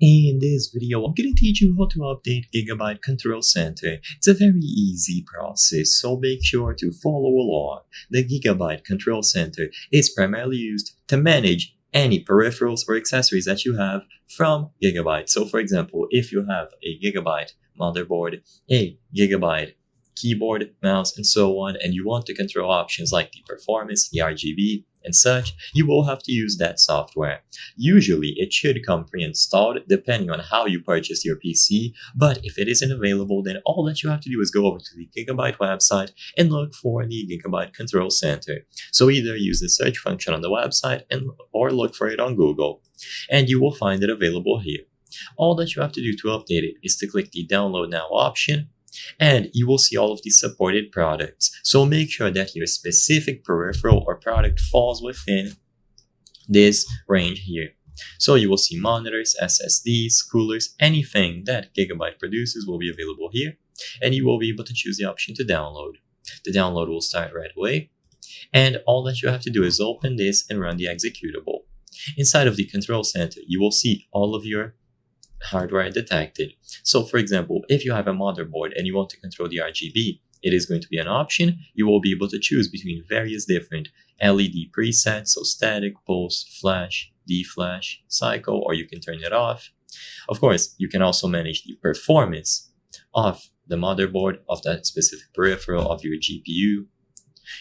In this video, I'm going to teach you how to update Gigabyte Control Center. It's a very easy process, so make sure to follow along. The Gigabyte Control Center is primarily used to manage any peripherals or accessories that you have from Gigabyte. So for example, if you have a Gigabyte motherboard, a Gigabyte keyboard, mouse, and so on, and you want to control options like the performance, the RGB, and such, you will have to use that software. Usually, it should come pre-installed depending on how you purchase your PC, but if it isn't available, then all that you have to do is go over to the Gigabyte website and look for the Gigabyte Control Center. So either use the search function on the website or look for it on Google, and you will find it available here. All that you have to do to update it is to click the Download Now option, and you will see all of the supported products. So make sure that your specific peripheral or product falls within this range here. So you will see monitors, SSDs, coolers, anything that Gigabyte produces will be available here, and you will be able to choose the option to download. The download will start right away, and all that you have to do is open this and run the executable. Inside of the control center, you will see all of your hardware detected. So for example, if you have a motherboard and you want to control the RGB, it is going to be an option. You will be able to choose between various different LED presets, so static, pulse, flash, D-flash, cycle, or you can turn it off. Of course, you can also manage the performance of the motherboard, of that specific peripheral, of your GPU.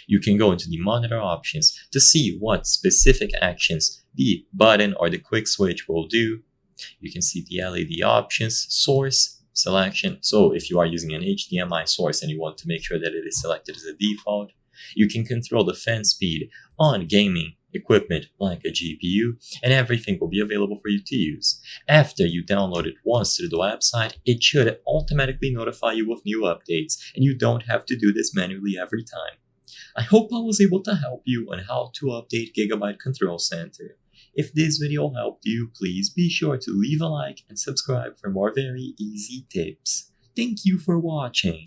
You can go into the monitor options to see what specific actions the button or the quick switch will do. You can see the LED options, source, selection. So if you are using an HDMI source and you want to make sure that it is selected as a default, you can control the fan speed on gaming equipment like a GPU, and everything will be available for you to use. After you download it once to the website, it should automatically notify you of new updates, and you don't have to do this manually every time. I hope I was able to help you on how to update Gigabyte Control Center. If this video helped you, please be sure to leave a like and subscribe for more very easy tips. Thank you for watching.